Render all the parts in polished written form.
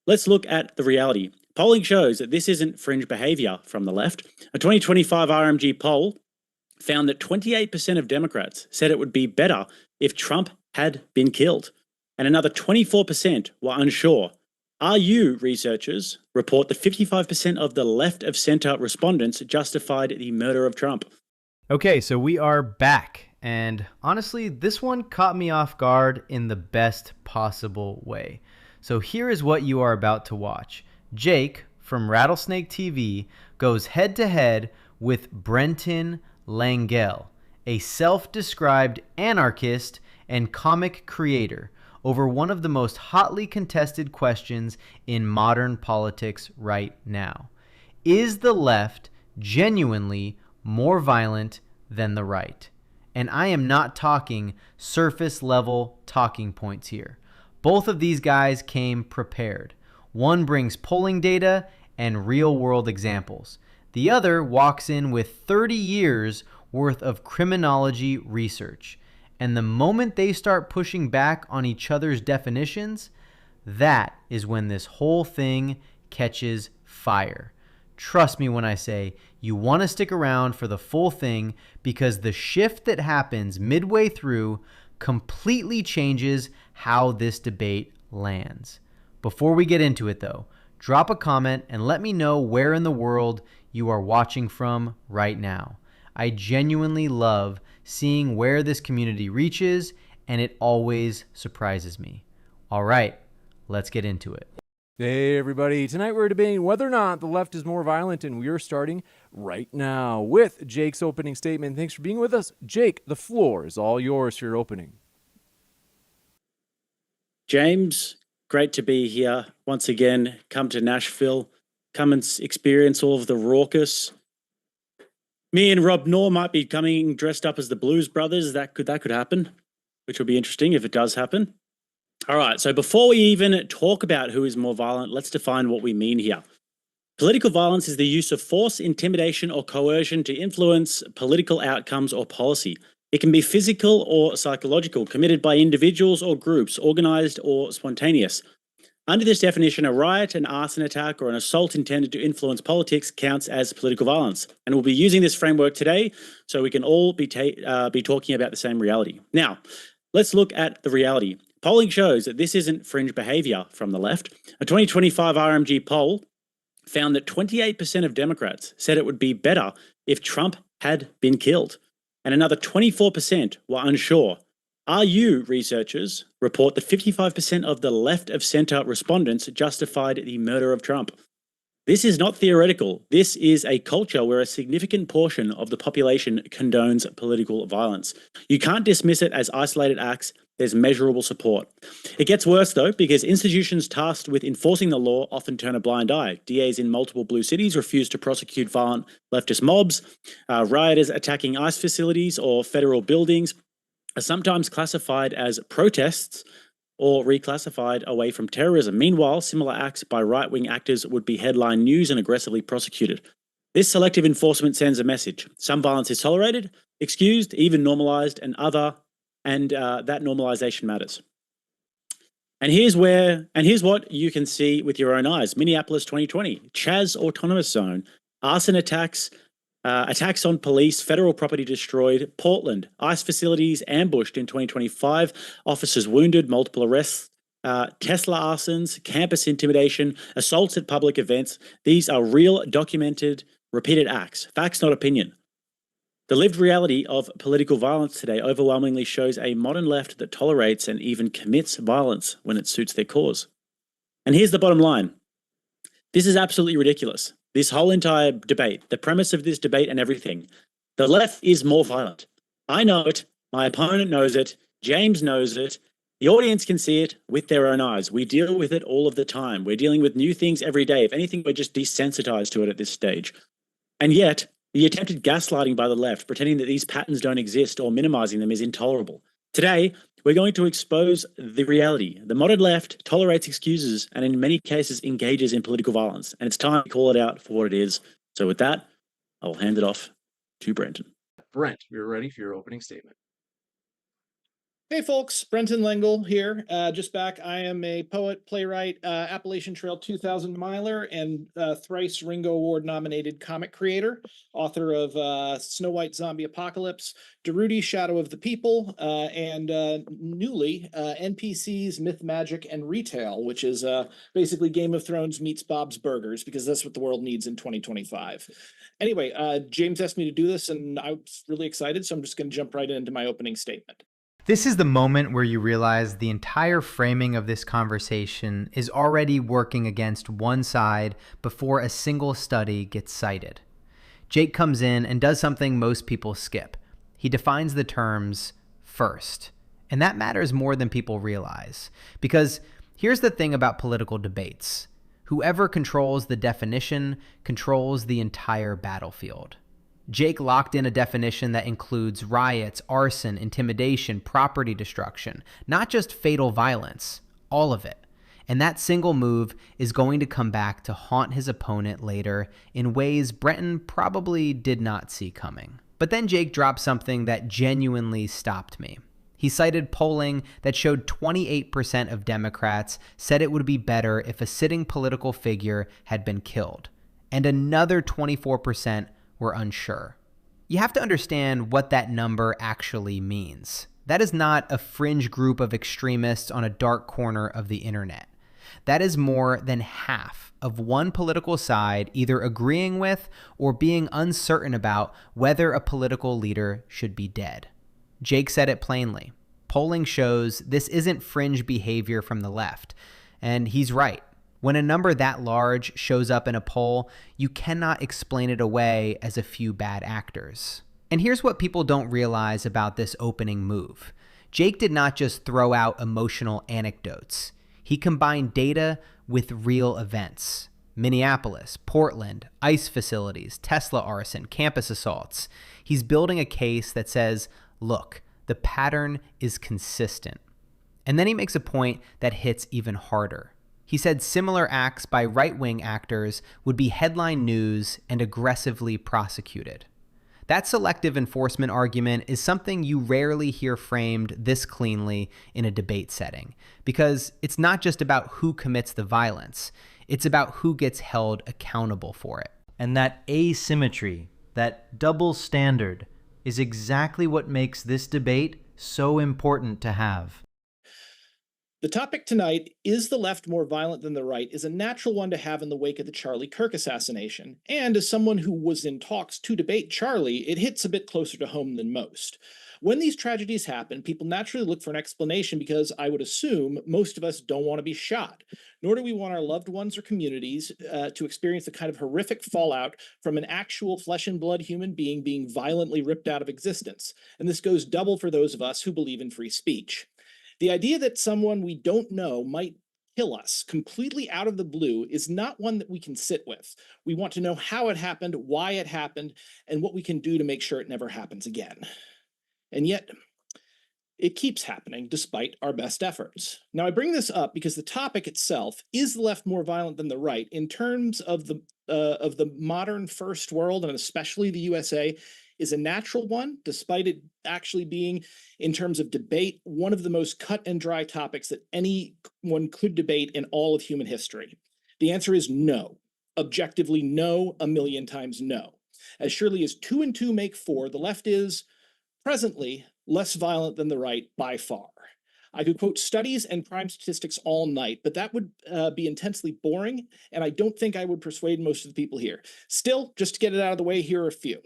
let's look at the reality. Polling shows that this isn't fringe behavior from the left. A 2025 RMG poll found that 28% of Democrats said it would be better if Trump had been killed, and another 24% were unsure. RU researchers report that 55% of the left of center respondents justified the murder of Trump. Okay, so we are back. And honestly, this one caught me off guard in the best possible way. So here is what you are about to watch. Jake from Rattlesnake TV goes head to head with Brenton Lengel, a self-described anarchist and comic creator, over one of the most hotly contested questions in modern politics right now. Is the left genuinely more violent than the right? And I am not talking surface level talking points here. Both of these guys came prepared. One brings polling data and real world examples. The other walks in with 30 years worth of criminology research. And the moment they start pushing back on each other's definitions, that is when this whole thing catches fire. Trust me when I say you want to stick around for the full thing, because the shift that happens midway through completely changes how this debate lands. Before we get into it though, drop a comment and let me know where in the world you are watching from right now. I genuinely love seeing where this community reaches, and it always surprises me. All right, let's get into it. Hey everybody, tonight we're debating whether or not the left is more violent, and we are starting right now with Jake's opening statement. Thanks for being with us. Jake, the floor is all yours for your opening. James, great to be here once again. Come to Nashville, come and experience all of the raucous. Me and Rob Knorr might be coming dressed up as the Blues Brothers. That could happen, which will be interesting if it does happen. All right, so before we even talk about who is more violent, let's define what we mean here. Political violence is the use of force, intimidation, or coercion to influence political outcomes or policy. It can be physical or psychological, committed by individuals or groups, organized or spontaneous. Under this definition, a riot, an arson attack, or an assault intended to influence politics counts as political violence. And we'll be using this framework today so we can all be talking about the same reality. Now, let's look at the reality. Polling shows that this isn't fringe behavior from the left. A 2025 RMG poll found that 28% of Democrats said it would be better if Trump had been killed, and another 24% were unsure. RU researchers report that 55% of the left of center respondents justified the murder of Trump. This is not theoretical. This is a culture where a significant portion of the population condones political violence. You can't dismiss it as isolated acts. There's measurable support. It gets worse, though, because institutions tasked with enforcing the law often turn a blind eye. DAs in multiple blue cities refuse to prosecute violent leftist mobs. Rioters attacking ICE facilities or federal buildings are sometimes classified as protests or reclassified away from terrorism. Meanwhile, similar acts by right-wing actors would be headline news and aggressively prosecuted. This selective enforcement sends a message. Some violence is tolerated, excused, even normalized, and that normalization matters. And here's what you can see with your own eyes. Minneapolis 2020, CHAZ autonomous zone, arson attacks, attacks on police, federal property destroyed. Portland, ICE facilities ambushed in 2025, officers wounded, multiple arrests. Tesla arsons, campus intimidation, assaults at public events. These are real, documented, repeated acts. Facts, not opinion. The lived reality of political violence today overwhelmingly shows a modern left that tolerates and even commits violence when it suits their cause. And here's the bottom line. This is absolutely ridiculous. This whole entire debate, the premise of this debate and everything, the left is more violent. I know it. My opponent knows it. James knows it. The audience can see it with their own eyes. We deal with it all of the time. We're dealing with new things every day. If anything, we're just desensitized to it at this stage. And yet, the attempted gaslighting by the left, pretending that these patterns don't exist or minimizing them, is intolerable. Today, we're going to expose the reality. The modern left tolerates excuses and in many cases engages in political violence. And it's time to call it out for what it is. So with that, I'll hand it off to Brenton. Brent, we're ready for your opening statement. Hey folks, Brenton Lengel here. Just back. I am a poet, playwright, Appalachian Trail 2000 miler, and thrice Ringo Award nominated comic creator, author of Snow White Zombie Apocalypse, Darude Shadow of the People, and newly NPCs, Myth, Magic, and Retail, which is basically Game of Thrones meets Bob's Burgers, because that's what the world needs in 2025. Anyway, James asked me to do this, and I was really excited, so I'm just going to jump right into my opening statement. This is the moment where you realize the entire framing of this conversation is already working against one side before a single study gets cited. Jake comes in and does something most people skip. He defines the terms first. And that matters more than people realize. Because here's the thing about political debates. Whoever controls the definition controls the entire battlefield. Jake locked in a definition that includes riots, arson, intimidation, property destruction, not just fatal violence, all of it. And that single move is going to come back to haunt his opponent later in ways Brenton probably did not see coming. But then Jake dropped something that genuinely stopped me. He cited polling that showed 28% of Democrats said it would be better if a sitting political figure had been killed, and another 24% were unsure. You have to understand what that number actually means. That is not a fringe group of extremists on a dark corner of the internet. That is more than half of one political side either agreeing with or being uncertain about whether a political leader should be dead. Jake said it plainly. Polling shows this isn't fringe behavior from the left, and he's right. When a number that large shows up in a poll, you cannot explain it away as a few bad actors. And here's what people don't realize about this opening move. Jake did not just throw out emotional anecdotes. He combined data with real events. Minneapolis, Portland, ICE facilities, Tesla arson, campus assaults. He's building a case that says, look, the pattern is consistent. And then he makes a point that hits even harder. He said similar acts by right-wing actors would be headline news and aggressively prosecuted. That selective enforcement argument is something you rarely hear framed this cleanly in a debate setting, because it's not just about who commits the violence, it's about who gets held accountable for it. And that asymmetry, that double standard, is exactly what makes this debate so important to have. The topic tonight, is the left more violent than the right, is a natural one to have in the wake of the Charlie Kirk assassination. And as someone who was in talks to debate Charlie, it hits a bit closer to home than most. When these tragedies happen, people naturally look for an explanation because I would assume most of us don't want to be shot, nor do we want our loved ones or communities to experience the kind of horrific fallout from an actual flesh and blood human being violently ripped out of existence. And this goes double for those of us who believe in free speech. The idea that someone we don't know might kill us completely out of the blue is not one that we can sit with. We want to know how it happened, why it happened, and what we can do to make sure it never happens again. And yet, it keeps happening despite our best efforts. Now, I bring this up because the topic itself, is the left more violent than the right, in terms of the modern first world, and especially the USA, is a natural one, despite it actually being, in terms of debate, one of the most cut and dry topics that anyone could debate in all of human history. The answer is no. Objectively no, a million times no. As surely as 2 and 2 make 4, the left is, presently, less violent than the right by far. I could quote studies and crime statistics all night, but that would be intensely boring, and I don't think I would persuade most of the people here. Still, just to get it out of the way, here are a few.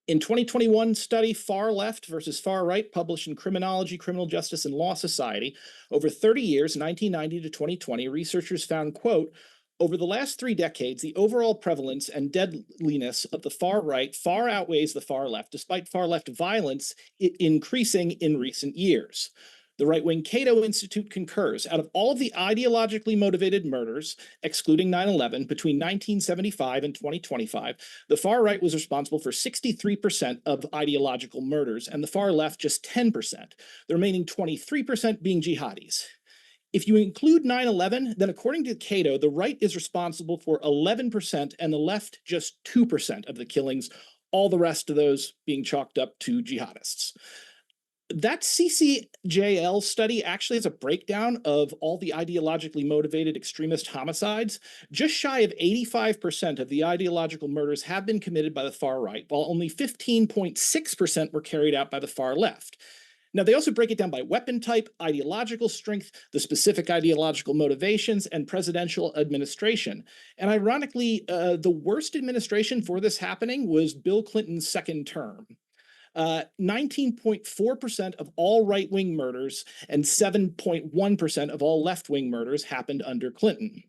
In 2021 study, Far Left versus Far Right, published in Criminology, Criminal Justice, and Law Society, over 30 years, 1990 to 2020, researchers found, quote, over the last 3 decades, the overall prevalence and deadliness of the far right far outweighs the far left, despite far left violence increasing in recent years. The right-wing Cato Institute concurs. Out of all of the ideologically motivated murders, excluding 9/11, between 1975 and 2025, the far right was responsible for 63% of ideological murders, and the far left just 10%, the remaining 23% being jihadis. If you include 9/11, then according to Cato, the right is responsible for 11% and the left just 2% of the killings, all the rest of those being chalked up to jihadists. That CCJL study actually has a breakdown of all the ideologically motivated extremist homicides. Just shy of 85% of the ideological murders have been committed by the far right, while only 15.6% were carried out by the far left. Now, they also break it down by weapon type, ideological strength, the specific ideological motivations, and presidential administration. And ironically, the worst administration for this happening was Bill Clinton's second term. 19.4% of all right-wing murders and 7.1% of all left-wing murders happened under Clinton.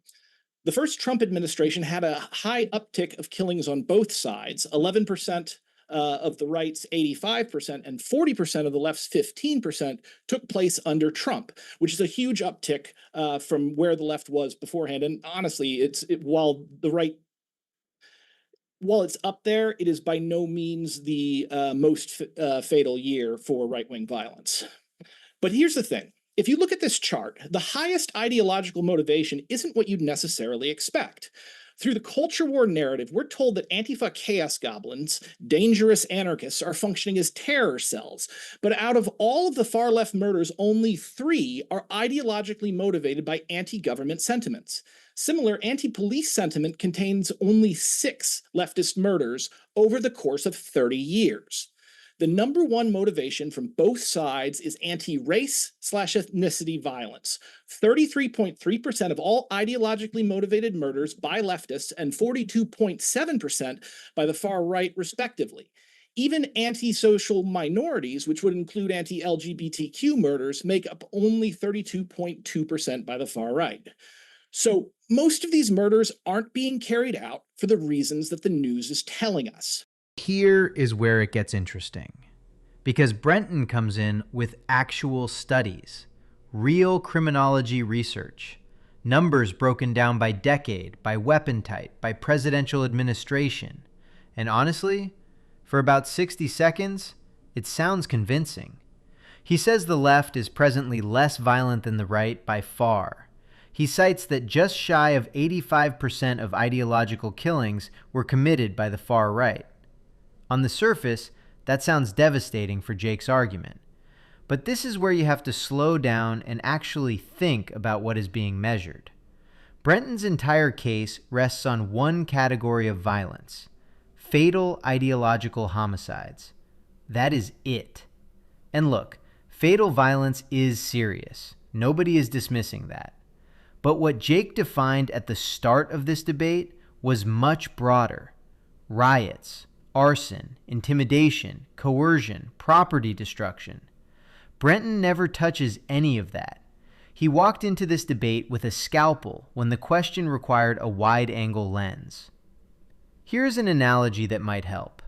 The first Trump administration had a high uptick of killings on both sides, 11% of the right's 85% and 40% of the left's 15% took place under Trump, which is a huge uptick from where the left was beforehand. And honestly, while it's up there, it is by no means the most fatal year for right-wing violence. But here's the thing. If you look at this chart, the highest ideological motivation isn't what you'd necessarily expect. Through the culture war narrative, we're told that Antifa chaos goblins, dangerous anarchists, are functioning as terror cells. But out of all of the far left murders, only 3 are ideologically motivated by anti-government sentiments. Similar anti-police sentiment contains only 6 leftist murders over the course of 30 years. The number one motivation from both sides is anti-race/ethnicity violence. 33.3% of all ideologically motivated murders by leftists and 42.7% by the far right, respectively. Even anti-social minorities, which would include anti-LGBTQ murders, make up only 32.2% by the far right. So most of these murders aren't being carried out for the reasons that the news is telling us. Here is where it gets interesting, because Brenton comes in with actual studies, real criminology research, numbers broken down by decade, by weapon type, by presidential administration. And honestly, for about 60 seconds, it sounds convincing. He says the left is presently less violent than the right by far. He cites that just shy of 85% of ideological killings were committed by the far right. On the surface, that sounds devastating for Jake's argument. But this is where you have to slow down and actually think about what is being measured. Brenton's entire case rests on one category of violence: fatal ideological homicides. That is it. And look, fatal violence is serious. Nobody is dismissing that. But what Jake defined at the start of this debate was much broader: riots, arson, intimidation, coercion, property destruction. Brenton never touches any of that. He walked into this debate with a scalpel when the question required a wide-angle lens. Here's an analogy that might help.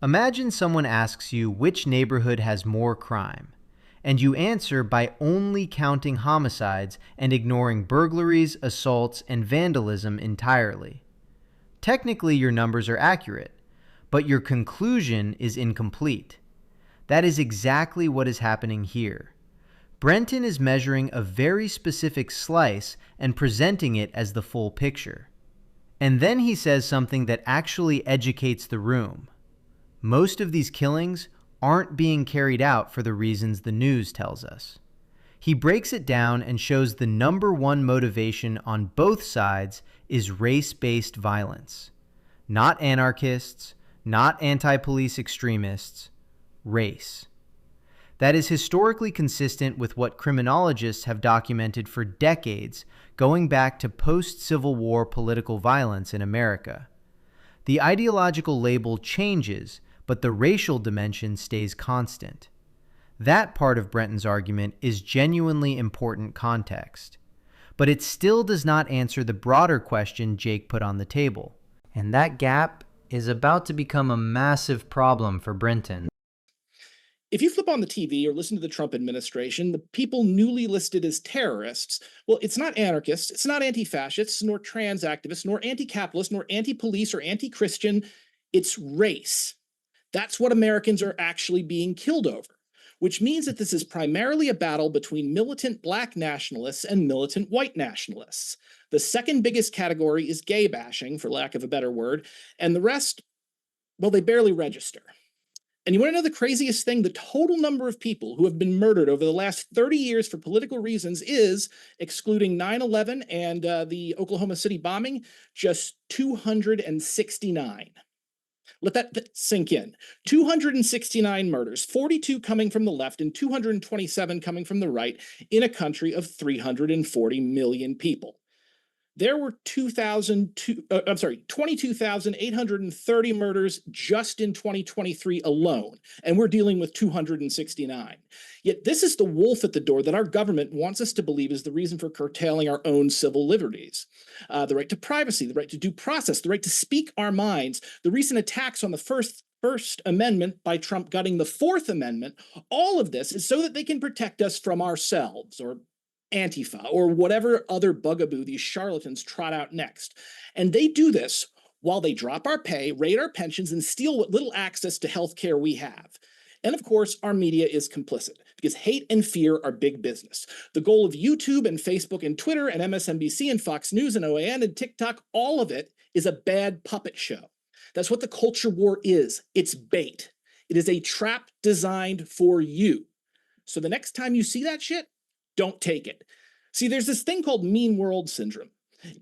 Imagine someone asks you which neighborhood has more crime, and you answer by only counting homicides and ignoring burglaries, assaults, and vandalism entirely. Technically, your numbers are accurate, but your conclusion is incomplete. That is exactly what is happening here. Brenton is measuring a very specific slice and presenting it as the full picture. And then he says something that actually educates the room. Most of these killings aren't being carried out for the reasons the news tells us. He breaks it down and shows the number one motivation on both sides is race-based violence. Not anarchists, not anti-police extremists, race. That is historically consistent with what criminologists have documented for decades, going back to post-Civil War political violence in America. The ideological label changes, but the racial dimension stays constant. That part of Brenton's argument is genuinely important context. But it still does not answer the broader question Jake put on the table. And that gap is about to become a massive problem for Brenton. If you flip on the TV or listen to the Trump administration, the people newly listed as terrorists, well, it's not anarchists, it's not anti-fascists, nor trans activists, nor anti-capitalist, nor anti-police or anti-Christian. It's race. That's what Americans are actually being killed over, which means that this is primarily a battle between militant black nationalists and militant white nationalists. The second biggest category is gay bashing, for lack of a better word, and the rest, well, they barely register. And you want to know the craziest thing? The total number of people who have been murdered over the last 30 years for political reasons is, excluding 9/11 and the Oklahoma City bombing, just 269. Let that sink in. 269 murders, 42 coming from the left and 227 coming from the right in a country of 340 million people. There were 22,830 murders just in 2023 alone, and we're dealing with 269. Yet this is the wolf at the door that our government wants us to believe is the reason for curtailing our own civil liberties. The right to privacy, the right to due process, the right to speak our minds, the recent attacks on the First Amendment by Trump gutting the Fourth Amendment, all of this is so that they can protect us from ourselves, or Antifa, or whatever other bugaboo these charlatans trot out next. And they do this while they drop our pay, raid our pensions, and steal what little access to health care we have. And of course, our media is complicit because hate and fear are big business. The goal of YouTube and Facebook and Twitter and MSNBC and Fox News and OAN and TikTok, all of it is a bad puppet show. That's what the culture war is. It's bait. It is a trap designed for you. So the next time you see that shit, don't take it. See, there's this thing called mean world syndrome.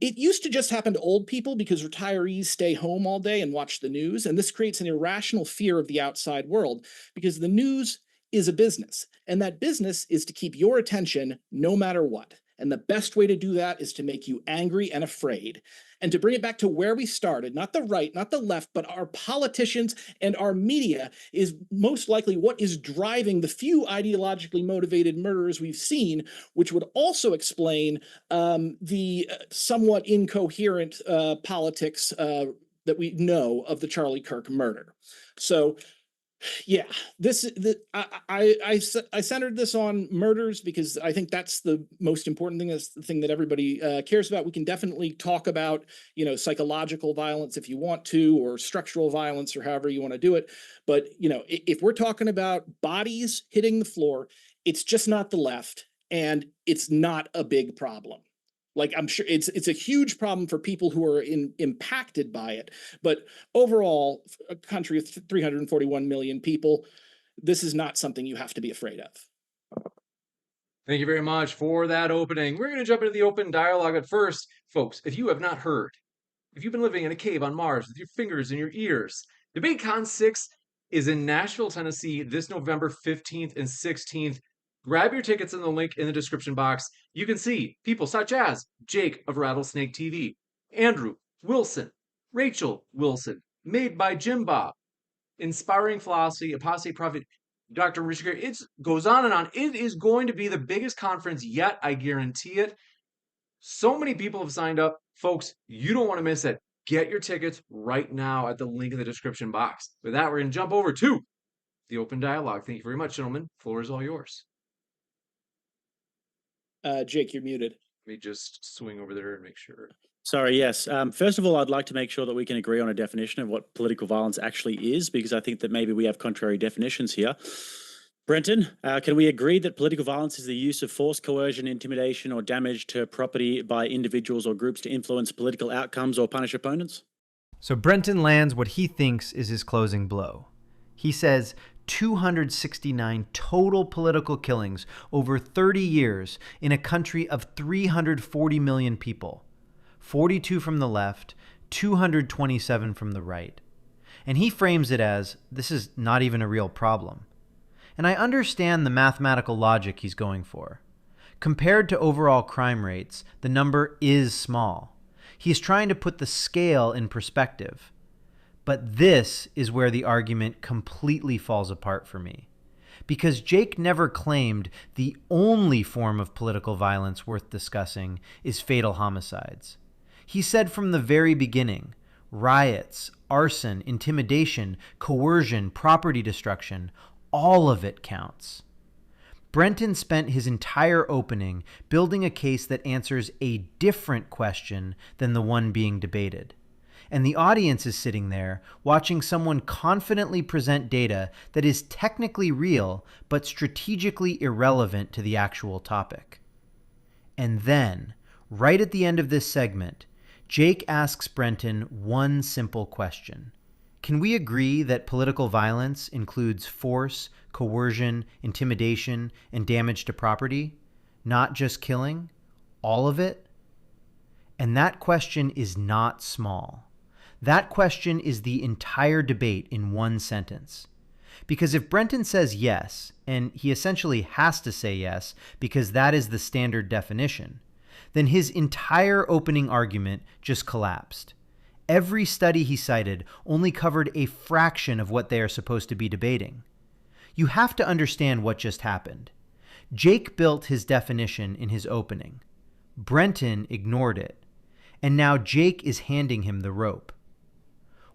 It used to just happen to old people because retirees stay home all day and watch the news, and this creates an irrational fear of the outside world because the news is a business, and that business is to keep your attention no matter what. And the best way to do that is to make you angry and afraid. And to bring it back to where we started, not the right, not the left, but our politicians and our media is most likely what is driving the few ideologically motivated murderers we've seen, which would also explain the somewhat incoherent politics that we know of the Charlie Kirk murder. So yeah, I centered this on murders because I think that's the most important thing. That's the thing that everybody cares about. We can definitely talk about, psychological violence if you want to, or structural violence, or however you want to do it. But, if we're talking about bodies hitting the floor, it's just not the left, and it's not a big problem. Like, I'm sure it's a huge problem for people who are impacted by it. But overall, a country of 341 million people, this is not something you have to be afraid of. Thank you very much for that opening. We're going to jump into the open dialogue at first. Folks, if you have not heard, if you've been living in a cave on Mars with your fingers in your ears, DebateCon 6 is in Nashville, Tennessee this November 15th and 16th. Grab your tickets in the link in the description box. You can see people such as Jake of Rattlesnake TV, Andrew Wilson, Rachel Wilson, Made by Jim Bob, Inspiring Philosophy, Apostate Prophet, Dr. Richard. It goes on and on. It is going to be the biggest conference yet, I guarantee it. So many people have signed up. Folks, you don't want to miss it. Get your tickets right now at the link in the description box. With that, we're going to jump over to the open dialogue. Thank you very much, gentlemen. Floor is all yours. Jake, you're muted. Let me just swing over there and make sure. Sorry, yes. First of all, I'd like to make sure that we can agree on a definition of what political violence actually is, because I think that maybe we have contrary definitions here. Brenton, can we agree that political violence is the use of force, coercion, intimidation, or damage to property by individuals or groups to influence political outcomes or punish opponents? So Brenton lands what he thinks is his closing blow. He says 269 total political killings over 30 years in a country of 340 million people, 42 from the left, 227 from the right. And he frames it as, this is not even a real problem. And I understand the mathematical logic he's going for. Compared to overall crime rates, the number is small. He's trying to put the scale in perspective. But this is where the argument completely falls apart for me. Because Jake never claimed the only form of political violence worth discussing is fatal homicides. He said from the very beginning, riots, arson, intimidation, coercion, property destruction, all of it counts. Brenton spent his entire opening building a case that answers a different question than the one being debated. And the audience is sitting there watching someone confidently present data that is technically real but strategically irrelevant to the actual topic. And then, right at the end of this segment, Jake asks Brenton one simple question. Can we agree that political violence includes force, coercion, intimidation, and damage to property? Not just killing? All of it? And that question is not small. That question is the entire debate in one sentence. Because if Brenton says yes, and he essentially has to say yes because that is the standard definition, then his entire opening argument just collapsed. Every study he cited only covered a fraction of what they are supposed to be debating. You have to understand what just happened. Jake built his definition in his opening. Brenton ignored it. And now Jake is handing him the rope.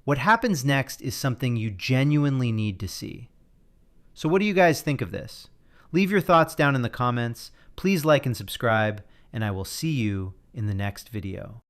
What happens next is something you genuinely need to see. So what do you guys think of this? Leave your thoughts down in the comments. Please like and subscribe, and I will see you in the next video.